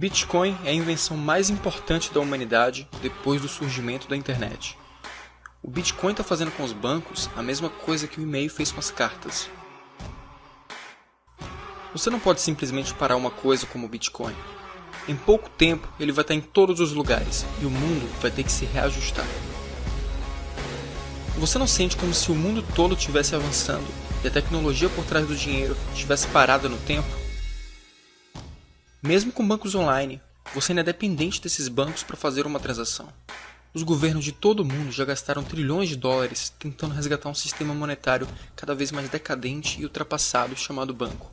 Bitcoin é a invenção mais importante da humanidade depois do surgimento da internet. O Bitcoin está fazendo com os bancos a mesma coisa que o e-mail fez com as cartas. Você não pode simplesmente parar uma coisa como o Bitcoin. Em pouco tempo ele vai estar em todos os lugares e o mundo vai ter que se reajustar. Você não sente como se o mundo todo estivesse avançando e a tecnologia por trás do dinheiro estivesse parada no tempo? Mesmo com bancos online, você ainda é dependente desses bancos para fazer uma transação. Os governos de todo o mundo já gastaram trilhões de dólares tentando resgatar um sistema monetário cada vez mais decadente e ultrapassado chamado banco.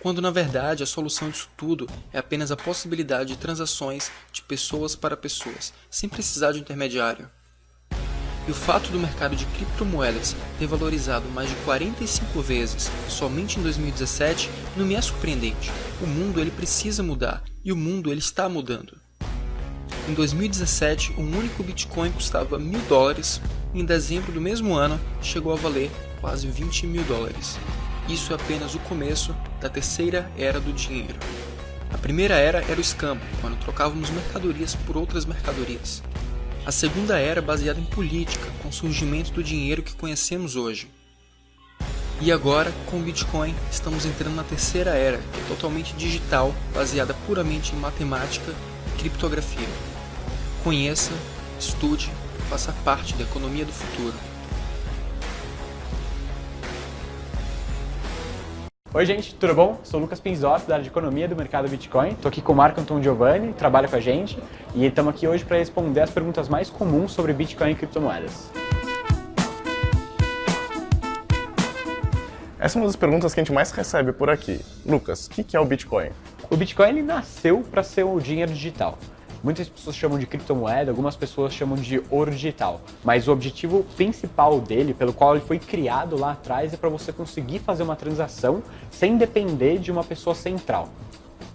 Quando na verdade a solução disso tudo é apenas a possibilidade de transações de pessoas para pessoas, sem precisar de um intermediário. E o fato do mercado de criptomoedas ter valorizado mais de 45 vezes somente em 2017 não me é surpreendente. O mundo ele precisa mudar e o mundo ele está mudando. Em 2017, um único Bitcoin custava $1.000 e em dezembro do mesmo ano chegou a valer quase $20 mil. Isso é apenas o começo da terceira era do dinheiro. A primeira era o escambo, quando trocávamos mercadorias por outras mercadorias. A segunda era baseada em política, com o surgimento do dinheiro que conhecemos hoje. E agora, com o Bitcoin, estamos entrando na terceira era, que é totalmente digital, baseada puramente em matemática e criptografia. Conheça, estude, faça parte da economia do futuro. Oi gente, tudo bom? Sou o Lucas Pinzorf, da área de Economia do Mercado Bitcoin. Estou aqui com o Marco Antônio Giovanni, trabalha com a gente, e estamos aqui hoje para responder as perguntas mais comuns sobre Bitcoin e criptomoedas. Essa é uma das perguntas que a gente mais recebe por aqui. Lucas, o que é o Bitcoin? O Bitcoin ele nasceu para ser o dinheiro digital. Muitas pessoas chamam de criptomoeda, algumas pessoas chamam de ouro digital. Mas o objetivo principal dele, pelo qual ele foi criado lá atrás, é para você conseguir fazer uma transação sem depender de uma pessoa central.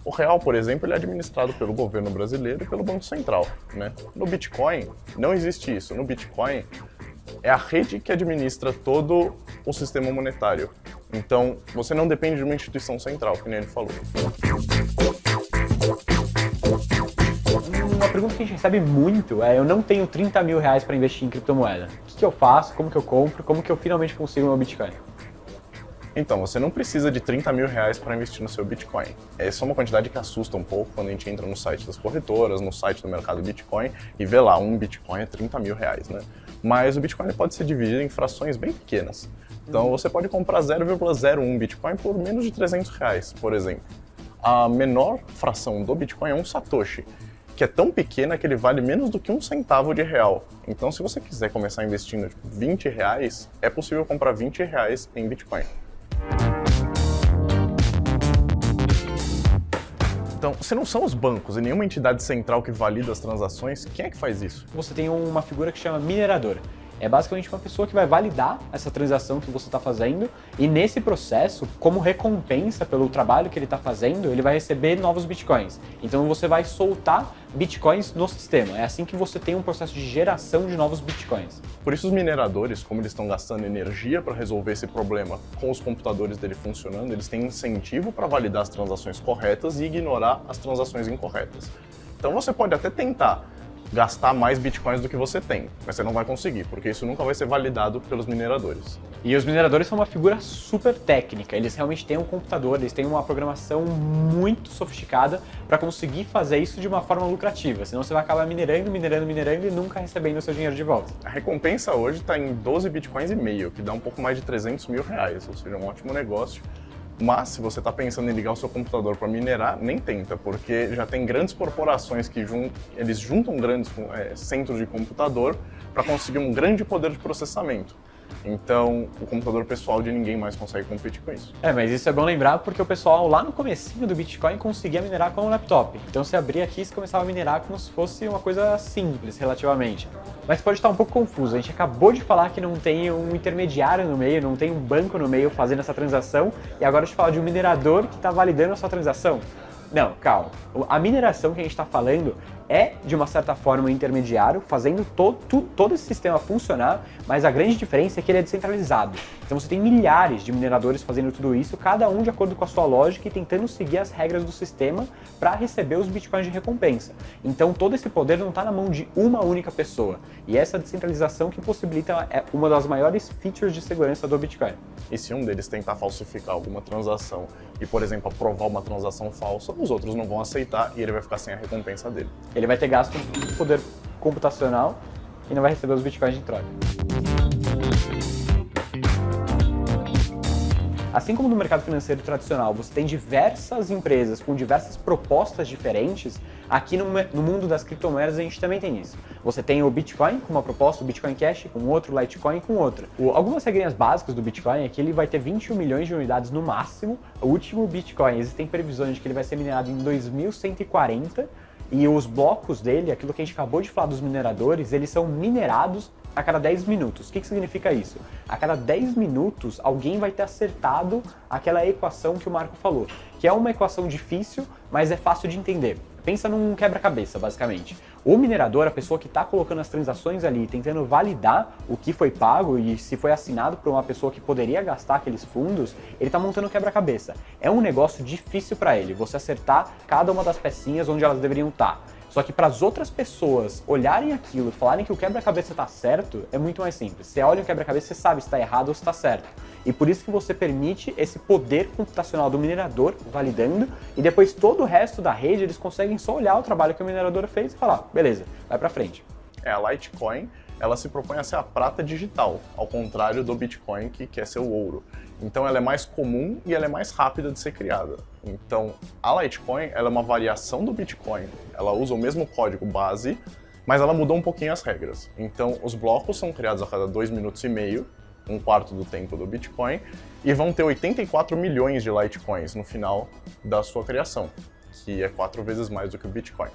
O real, por exemplo, ele é administrado pelo governo brasileiro e pelo Banco Central, né? No Bitcoin, não existe isso. No Bitcoin, é a rede que administra todo o sistema monetário. Então, você não depende de uma instituição central, que nem ele falou. Uma pergunta que a gente recebe muito é: eu não tenho 30 mil reais para investir em criptomoeda. O que eu faço? Como que eu compro? Como que eu finalmente consigo meu Bitcoin? Então, você não precisa de 30 mil reais para investir no seu Bitcoin. Essa é uma quantidade que assusta um pouco quando a gente entra no site das corretoras, no site do mercado Bitcoin e vê lá, um Bitcoin é 30 mil reais, né? Mas o Bitcoin pode ser dividido em frações bem pequenas. Então, você pode comprar 0,01 Bitcoin por menos de 300 reais, por exemplo. A menor fração do Bitcoin é um Satoshi, que é tão pequena que ele vale menos do que um centavo de real. Então, se você quiser começar investindo tipo, 20 reais, é possível comprar 20 reais em Bitcoin. Então, se não são os bancos e nenhuma entidade central que valida as transações, quem é que faz isso? Você tem uma figura que chama minerador. É basicamente uma pessoa que vai validar essa transação que você está fazendo e nesse processo, como recompensa pelo trabalho que ele está fazendo, ele vai receber novos bitcoins. Então você vai soltar bitcoins no sistema. É assim que você tem um processo de geração de novos bitcoins. Por isso os mineradores, como eles estão gastando energia para resolver esse problema com os computadores dele funcionando, eles têm incentivo para validar as transações corretas e ignorar as transações incorretas. Então você pode até tentar gastar mais bitcoins do que você tem, mas você não vai conseguir, porque isso nunca vai ser validado pelos mineradores. E os mineradores são uma figura super técnica, eles realmente têm um computador, eles têm uma programação muito sofisticada para conseguir fazer isso de uma forma lucrativa, senão você vai acabar minerando e nunca recebendo o seu dinheiro de volta. A recompensa hoje está em 12 bitcoins e meio, que dá um pouco mais de 300 mil reais, ou seja, um ótimo negócio. Mas, se você está pensando em ligar o seu computador para minerar, nem tenta, porque já tem grandes corporações que eles juntam grandes centros de computador para conseguir um grande poder de processamento. Então, o computador pessoal de ninguém mais consegue competir com isso. Mas isso é bom lembrar porque o pessoal lá no comecinho do Bitcoin conseguia minerar com um laptop. Então, você abria aqui e você começava a minerar como se fosse uma coisa simples, relativamente. Mas pode estar um pouco confuso. A gente acabou de falar que não tem um intermediário no meio, não tem um banco no meio fazendo essa transação, e agora a gente fala de um minerador que está validando a sua transação. Não, calma. A mineração que a gente está falando é, de uma certa forma, um intermediário, fazendo todo esse sistema funcionar, mas a grande diferença é que ele é descentralizado. Então você tem milhares de mineradores fazendo tudo isso, cada um de acordo com a sua lógica e tentando seguir as regras do sistema para receber os bitcoins de recompensa. Então todo esse poder não está na mão de uma única pessoa. E essa descentralização que possibilita uma das maiores features de segurança do Bitcoin. E se um deles tentar falsificar alguma transação e, por exemplo, aprovar uma transação falsa, os outros não vão aceitar e ele vai ficar sem a recompensa dele. Ele vai ter gasto de poder computacional e não vai receber os bitcoins de troca. Assim como no mercado financeiro tradicional você tem diversas empresas com diversas propostas diferentes, aqui no mundo das criptomoedas a gente também tem isso. Você tem o Bitcoin com uma proposta, o Bitcoin Cash com outro, o Litecoin com outra. Algumas regrinhas básicas do Bitcoin é que ele vai ter 21 milhões de unidades no máximo. O último Bitcoin, existem previsões de que ele vai ser minerado em 2140 e os blocos dele, aquilo que a gente acabou de falar dos mineradores, eles são minerados a cada 10 minutos. O que significa isso? A cada 10 minutos, alguém vai ter acertado aquela equação que o Marco falou, que é uma equação difícil, mas é fácil de entender. Pensa num quebra-cabeça, basicamente. O minerador, a pessoa que está colocando as transações ali, tentando validar o que foi pago e se foi assinado por uma pessoa que poderia gastar aqueles fundos, ele está montando um quebra-cabeça. É um negócio difícil para ele, você acertar cada uma das pecinhas onde elas deveriam estar. Só que para as outras pessoas olharem aquilo e falarem que o quebra-cabeça está certo, é muito mais simples. Você olha o quebra-cabeça, você sabe se está errado ou se está certo. E por isso que você permite esse poder computacional do minerador validando, e depois todo o resto da rede eles conseguem só olhar o trabalho que o minerador fez e falar, beleza, vai para frente. A Litecoin, ela se propõe a ser a prata digital, ao contrário do Bitcoin, que quer ser o ouro. Então ela é mais comum e ela é mais rápida de ser criada. Então a Litecoin, ela é uma variação do Bitcoin. Ela usa o mesmo código base, mas ela mudou um pouquinho as regras. Então os blocos são criados a cada 2 minutos e meio, um quarto do tempo do Bitcoin, e vão ter 84 milhões de Litecoins no final da sua criação, que é 4 vezes mais do que o Bitcoin.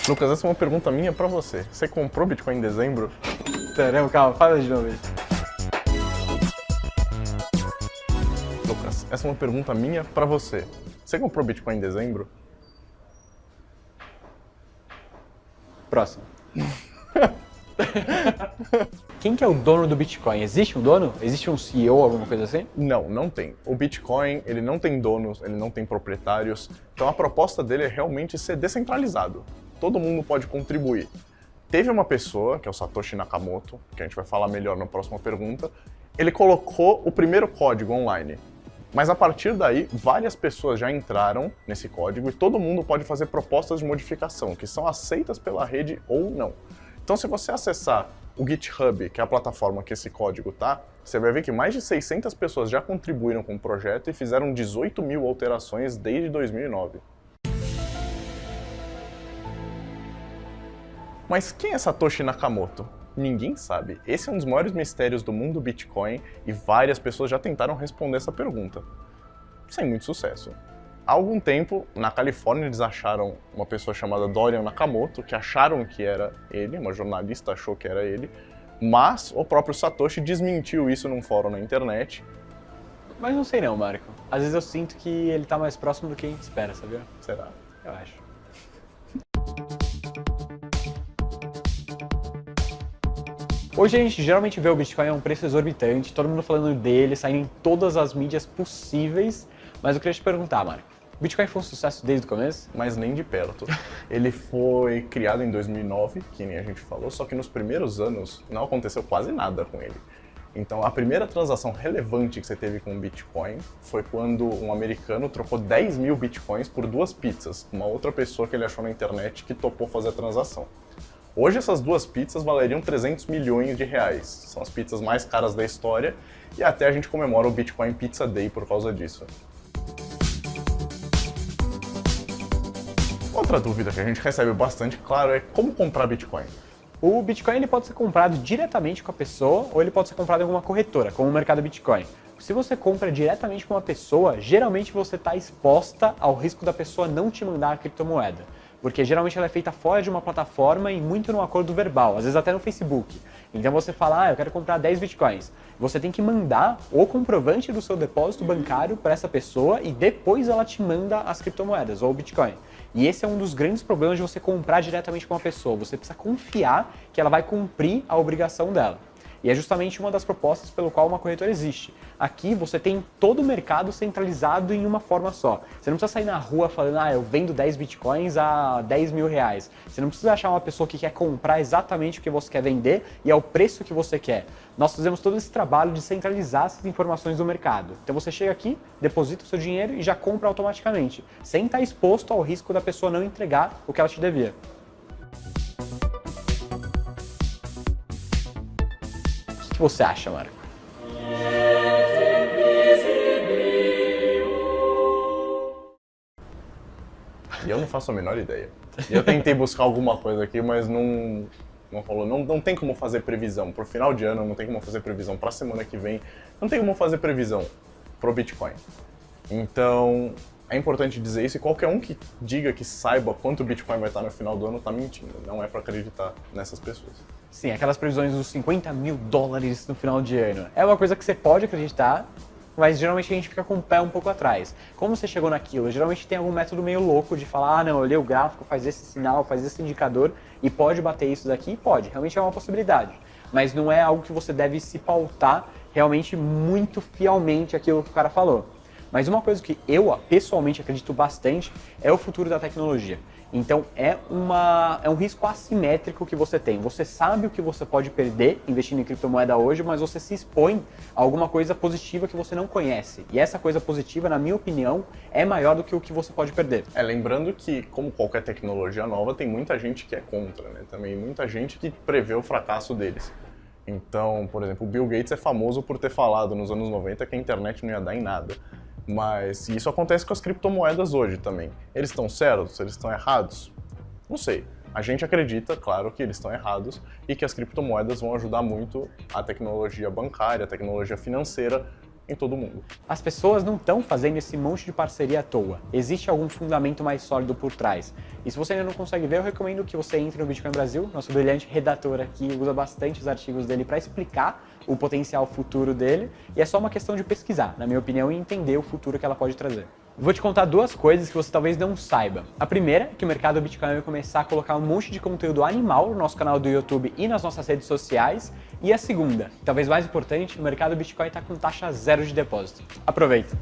Lucas, essa é uma pergunta minha pra você. Você comprou Bitcoin em dezembro? Não, calma, fala de novo isso. Lucas, essa é uma pergunta minha pra você. Você comprou Bitcoin em dezembro? Próximo. Quem que é o dono do Bitcoin? Existe um dono? Existe um CEO, alguma coisa assim? Não, não tem. O Bitcoin, ele não tem donos, ele não tem proprietários. Então a proposta dele é realmente ser descentralizado. Todo mundo pode contribuir. Teve uma pessoa, que é o Satoshi Nakamoto, que a gente vai falar melhor na próxima pergunta, ele colocou o primeiro código online. Mas a partir daí, várias pessoas já entraram nesse código e todo mundo pode fazer propostas de modificação, que são aceitas pela rede ou não. Então se você acessar o GitHub, que é a plataforma que esse código tá, você vai ver que mais de 600 pessoas já contribuíram com o projeto e fizeram 18 mil alterações desde 2009. Mas quem é Satoshi Nakamoto? Ninguém sabe. Esse é um dos maiores mistérios do mundo Bitcoin e várias pessoas já tentaram responder essa pergunta, sem muito sucesso. Há algum tempo, na Califórnia, eles acharam uma pessoa chamada Dorian Nakamoto, que acharam que era ele, uma jornalista achou que era ele, mas o próprio Satoshi desmentiu isso num fórum na internet. Mas não sei não, Marco. Às vezes eu sinto que ele tá mais próximo do que a gente espera, sabia? Será? Eu acho. Hoje a gente geralmente vê o Bitcoin a um preço exorbitante, todo mundo falando dele, saindo em todas as mídias possíveis, mas eu queria te perguntar, Marco, o Bitcoin foi um sucesso desde o começo? Mas nem de perto. Ele foi criado em 2009, que nem a gente falou, só que nos primeiros anos não aconteceu quase nada com ele. Então a primeira transação relevante que você teve com o Bitcoin foi quando um americano trocou 10 mil Bitcoins por 2 pizzas, uma outra pessoa que ele achou na internet que topou fazer a transação. Hoje essas 2 pizzas valeriam 300 milhões de reais. São as pizzas mais caras da história e até a gente comemora o Bitcoin Pizza Day por causa disso. Outra dúvida que a gente recebe bastante, claro, é como comprar Bitcoin. O Bitcoin ele pode ser comprado diretamente com a pessoa ou ele pode ser comprado em alguma corretora, como o mercado Bitcoin. Se você compra diretamente com uma pessoa, geralmente você está exposta ao risco da pessoa não te mandar a criptomoeda. porque geralmente ela é feita fora de uma plataforma e muito no acordo verbal, às vezes até no Facebook. Então você fala, eu quero comprar 10 bitcoins. Você tem que mandar o comprovante do seu depósito bancário para essa pessoa e depois ela te manda as criptomoedas ou o Bitcoin. E esse é um dos grandes problemas de você comprar diretamente com uma pessoa. Você precisa confiar que ela vai cumprir a obrigação dela. E é justamente uma das propostas pelo qual uma corretora existe. Aqui você tem todo o mercado centralizado em uma forma só. Você não precisa sair na rua falando, eu vendo 10 bitcoins a 10 mil reais. Você não precisa achar uma pessoa que quer comprar exatamente o que você quer vender e ao preço que você quer. Nós fazemos todo esse trabalho de centralizar essas informações do mercado. Então você chega aqui, deposita o seu dinheiro e já compra automaticamente, sem estar exposto ao risco da pessoa não entregar o que ela te devia. O que você acha, Marco? E eu não faço a menor ideia. Eu tentei buscar alguma coisa aqui, mas não rolou. Não tem como fazer previsão pro final de ano, não tem como fazer previsão pra semana que vem, não tem como fazer previsão pro Bitcoin. Então, é importante dizer isso, e qualquer um que diga que saiba quanto o Bitcoin vai estar no final do ano tá mentindo. Não é pra acreditar nessas pessoas. Sim, aquelas previsões dos 50 mil dólares no final de ano. É uma coisa que você pode acreditar, mas geralmente a gente fica com o pé um pouco atrás. Como você chegou naquilo? Geralmente tem algum método meio louco de falar, não, eu olhei o gráfico, faz esse sinal, faz esse indicador e pode bater isso daqui? Pode, realmente é uma possibilidade. Mas não é algo que você deve se pautar realmente muito fielmente aquilo que o cara falou. Mas uma coisa que eu pessoalmente acredito bastante é o futuro da tecnologia. Então é um risco assimétrico que você tem. Você sabe o que você pode perder investindo em criptomoeda hoje, mas você se expõe a alguma coisa positiva que você não conhece. E essa coisa positiva, na minha opinião, é maior do que o que você pode perder. Lembrando que, como qualquer tecnologia nova, tem muita gente que é contra, né? Também muita gente que prevê o fracasso deles. Então, por exemplo, o Bill Gates é famoso por ter falado nos anos 90 que a internet não ia dar em nada. Mas isso acontece com as criptomoedas hoje também. Eles estão certos? Eles estão errados? Não sei. A gente acredita, claro, que eles estão errados e que as criptomoedas vão ajudar muito a tecnologia bancária, a tecnologia financeira em todo mundo. As pessoas não estão fazendo esse monte de parceria à toa. Existe algum fundamento mais sólido por trás. E se você ainda não consegue ver, eu recomendo que você entre no Bitcoin Brasil. Nosso brilhante redator aqui usa bastante os artigos dele para explicar o potencial futuro dele. E é só uma questão de pesquisar, na minha opinião, e entender o futuro que ela pode trazer. Vou te contar duas coisas que você talvez não saiba. A primeira é que o mercado do Bitcoin vai começar a colocar um monte de conteúdo animal no nosso canal do YouTube e nas nossas redes sociais. E a segunda, talvez mais importante, o mercado do Bitcoin está com taxa zero de depósito. Aproveita!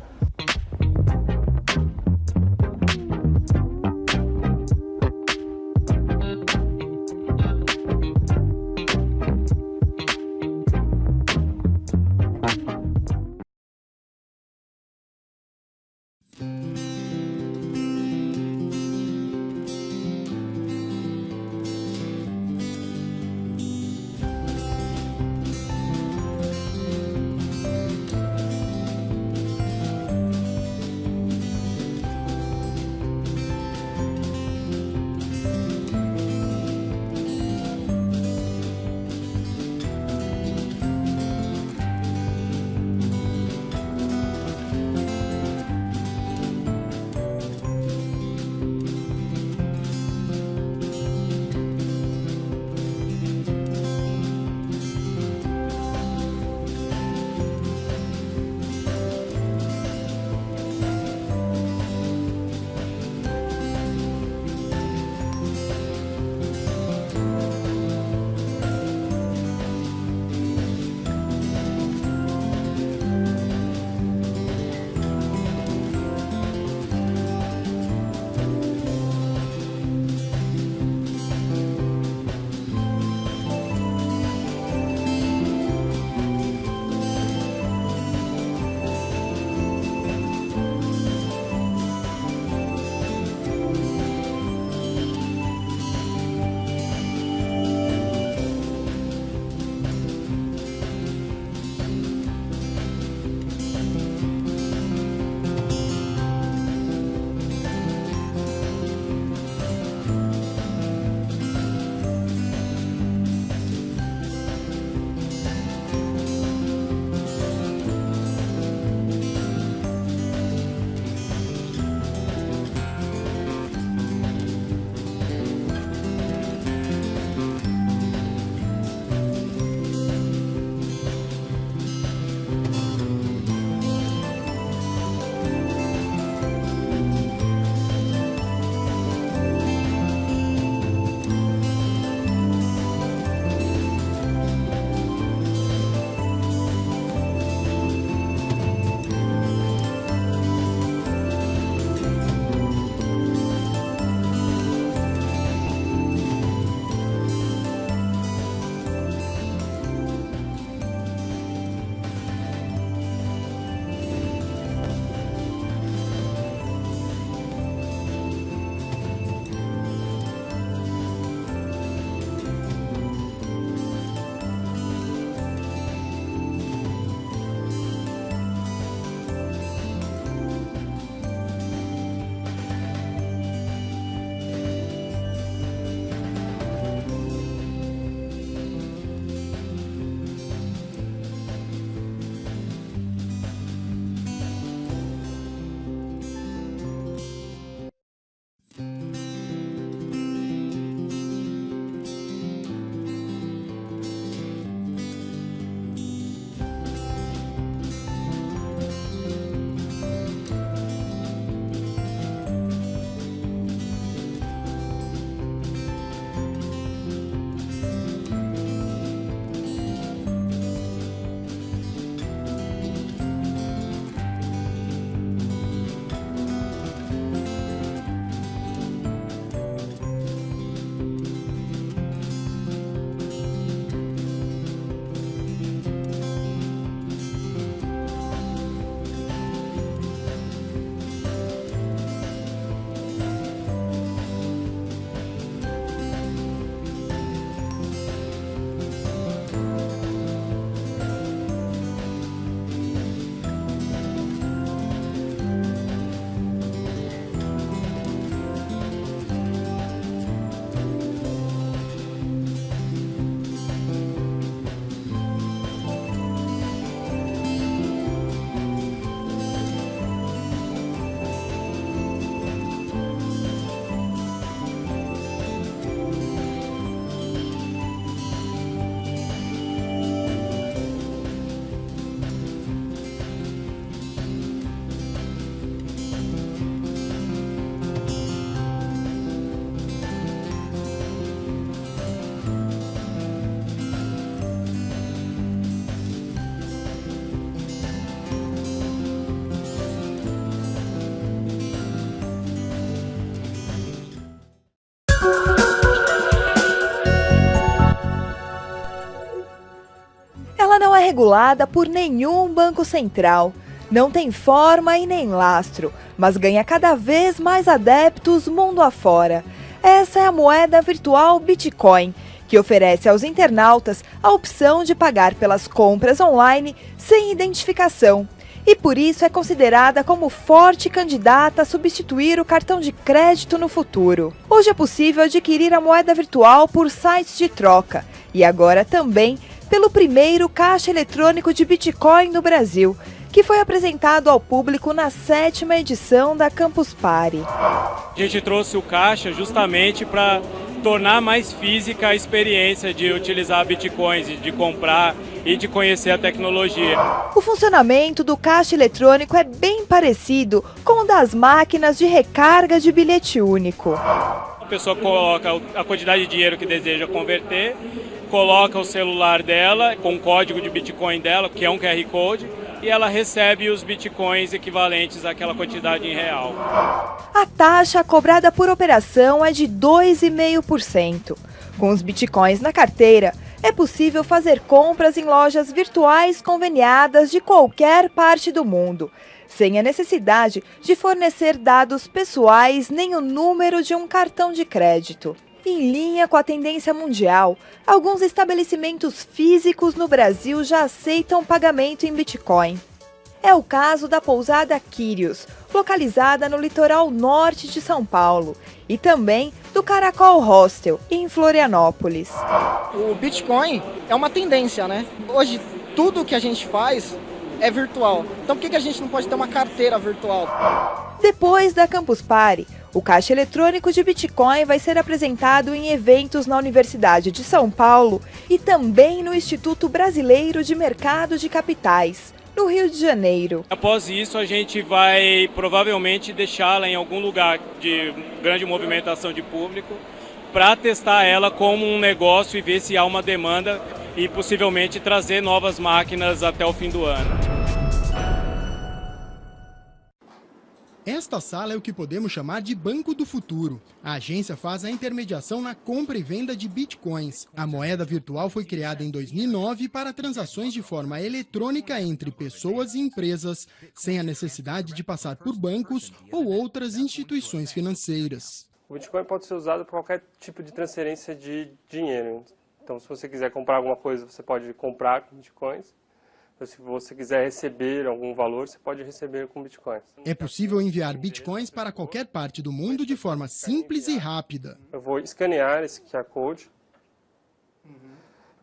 regulada por nenhum banco central. Não tem forma e nem lastro, mas ganha cada vez mais adeptos mundo afora. Essa é a moeda virtual Bitcoin, que oferece aos internautas a opção de pagar pelas compras online sem identificação. E por isso é considerada como forte candidata a substituir o cartão de crédito no futuro. Hoje é possível adquirir a moeda virtual por sites de troca e agora também pelo primeiro caixa eletrônico de Bitcoin no Brasil, que foi apresentado ao público na 7ª edição da Campus Party. A gente trouxe o caixa justamente para tornar mais física a experiência de utilizar bitcoins, de comprar e de conhecer a tecnologia. O funcionamento do caixa eletrônico é bem parecido com o das máquinas de recarga de bilhete único. A pessoa coloca a quantidade de dinheiro que deseja converter, coloca o celular dela com o código de Bitcoin dela, que é um QR Code, e ela recebe os bitcoins equivalentes àquela quantidade em real. A taxa cobrada por operação é de 2,5%. Com os bitcoins na carteira, é possível fazer compras em lojas virtuais conveniadas de qualquer parte do mundo, sem a necessidade de fornecer dados pessoais nem o número de um cartão de crédito. Em linha com a tendência mundial, alguns estabelecimentos físicos no Brasil já aceitam pagamento em Bitcoin. É o caso da pousada Quírios, localizada no litoral norte de São Paulo, e também do Caracol Hostel, em Florianópolis. O Bitcoin é uma tendência, né? Hoje, tudo que a gente faz é virtual. Então, por que a gente não pode ter uma carteira virtual? Depois da Campus Party, o caixa eletrônico de Bitcoin vai ser apresentado em eventos na Universidade de São Paulo e também no Instituto Brasileiro de Mercado de Capitais, no Rio de Janeiro. Após isso, a gente vai provavelmente deixá-la em algum lugar de grande movimentação de público para testar ela como um negócio e ver se há uma demanda e possivelmente trazer novas máquinas até o fim do ano. Esta sala é o que podemos chamar de Banco do Futuro. A agência faz a intermediação na compra e venda de bitcoins. A moeda virtual foi criada em 2009 para transações de forma eletrônica entre pessoas e empresas, sem a necessidade de passar por bancos ou outras instituições financeiras. O Bitcoin pode ser usado para qualquer tipo de transferência de dinheiro. Então, se você quiser comprar alguma coisa, você pode comprar com bitcoins. Se você quiser receber algum valor, você pode receber com bitcoins. É possível enviar bitcoins para qualquer parte do mundo de forma simples e rápida. Eu vou escanear esse QR Code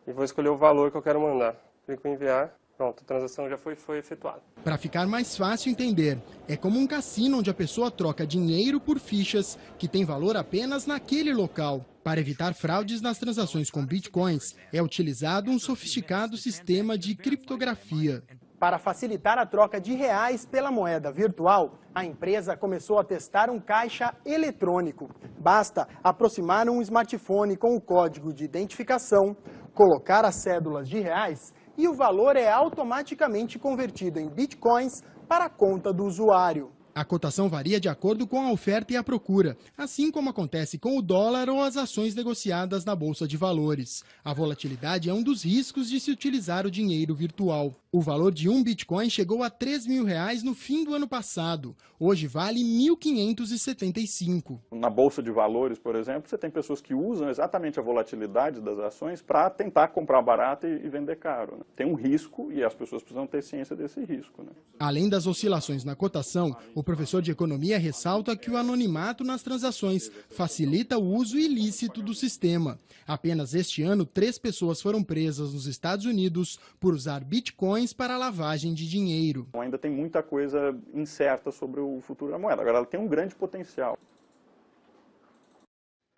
e vou escolher o valor que eu quero mandar. Clico em enviar. Pronto, a transação já foi efetuada. Para ficar mais fácil entender, é como um cassino onde a pessoa troca dinheiro por fichas que têm valor apenas naquele local. Para evitar fraudes nas transações com bitcoins, é utilizado um sofisticado sistema de criptografia. Para facilitar a troca de reais pela moeda virtual, a empresa começou a testar um caixa eletrônico. Basta aproximar um smartphone com o código de identificação, colocar as cédulas de reais e o valor é automaticamente convertido em bitcoins para a conta do usuário. A cotação varia de acordo com a oferta e a procura, assim como acontece com o dólar ou as ações negociadas na Bolsa de Valores. A volatilidade é um dos riscos de se utilizar o dinheiro virtual. O valor de um Bitcoin chegou a R$3.000 no fim do ano passado. Hoje vale 1.575. Na Bolsa de Valores, por exemplo, você tem pessoas que usam exatamente a volatilidade das ações para tentar comprar barato e vender caro, né? Tem um risco e as pessoas precisam ter ciência desse risco, né? Além das oscilações na cotação, o professor de economia ressalta que o anonimato nas transações facilita o uso ilícito do sistema. Apenas este ano, 3 pessoas foram presas nos Estados Unidos por usar bitcoins para lavagem de dinheiro. Ainda tem muita coisa incerta sobre o futuro da moeda. Agora, ela tem um grande potencial.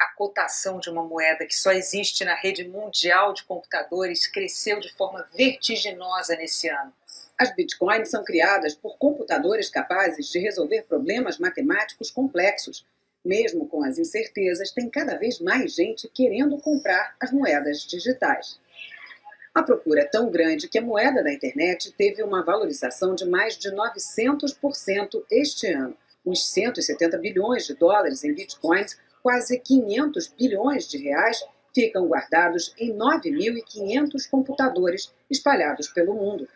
A cotação de uma moeda que só existe na rede mundial de computadores cresceu de forma vertiginosa nesse ano. As bitcoins são criadas por computadores capazes de resolver problemas matemáticos complexos. Mesmo com as incertezas, tem cada vez mais gente querendo comprar as moedas digitais. A procura é tão grande que a moeda da internet teve uma valorização de mais de 900% este ano. Uns 170 bilhões de dólares em bitcoins, quase 500 bilhões de reais, ficam guardados em 9.500 computadores espalhados pelo mundo.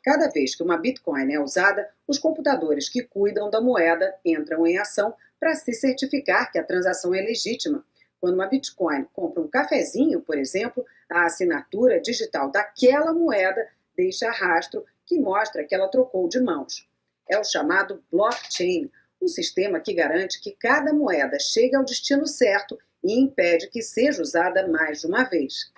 Cada vez que uma Bitcoin é usada, os computadores que cuidam da moeda entram em ação para se certificar que a transação é legítima. Quando uma Bitcoin compra um cafezinho, por exemplo, a assinatura digital daquela moeda deixa rastro que mostra que ela trocou de mãos. É o chamado blockchain, um sistema que garante que cada moeda chegue ao destino certo e impede que seja usada mais de uma vez.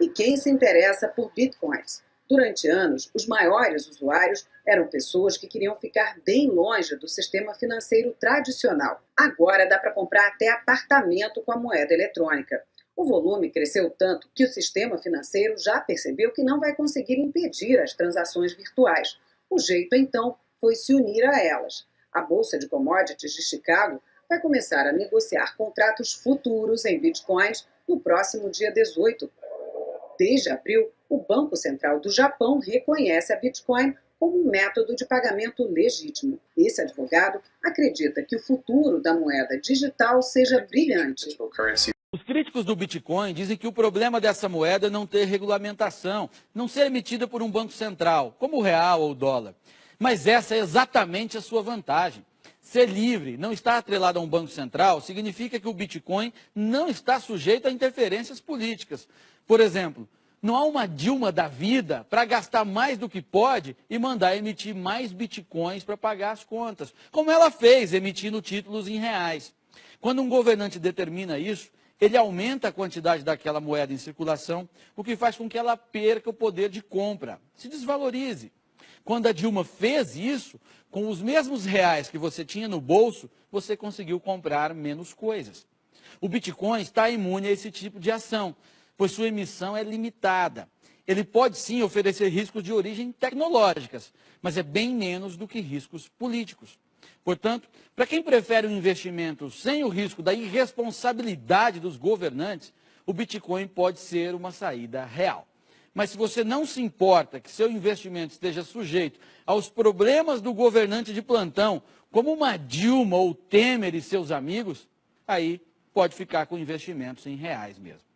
E quem se interessa por Bitcoins? Durante anos, os maiores usuários eram pessoas que queriam ficar bem longe do sistema financeiro tradicional. Agora dá para comprar até apartamento com a moeda eletrônica. O volume cresceu tanto que o sistema financeiro já percebeu que não vai conseguir impedir as transações virtuais. O jeito, então, foi se unir a elas. A Bolsa de Commodities de Chicago vai começar a negociar contratos futuros em bitcoins no próximo dia 18. Desde abril, o Banco Central do Japão reconhece a Bitcoin como um método de pagamento legítimo. Esse advogado acredita que o futuro da moeda digital seja brilhante. Os críticos do Bitcoin dizem que o problema dessa moeda é não ter regulamentação, não ser emitida por um banco central, como o real ou o dólar. Mas essa é exatamente a sua vantagem. Ser livre, não estar atrelado a um banco central, significa que o Bitcoin não está sujeito a interferências políticas. Por exemplo, não há uma Dilma da vida para gastar mais do que pode e mandar emitir mais bitcoins para pagar as contas, como ela fez, emitindo títulos em reais. Quando um governante determina isso, ele aumenta a quantidade daquela moeda em circulação, o que faz com que ela perca o poder de compra, se desvalorize. Quando a Dilma fez isso, com os mesmos reais que você tinha no bolso, você conseguiu comprar menos coisas. O Bitcoin está imune a esse tipo de ação, pois sua emissão é limitada. Ele pode sim oferecer riscos de origem tecnológicas, mas é bem menos do que riscos políticos. Portanto, para quem prefere um investimento sem o risco da irresponsabilidade dos governantes, o Bitcoin pode ser uma saída real. Mas se você não se importa que seu investimento esteja sujeito aos problemas do governante de plantão, como uma Dilma ou Temer e seus amigos, aí pode ficar com investimentos em reais mesmo.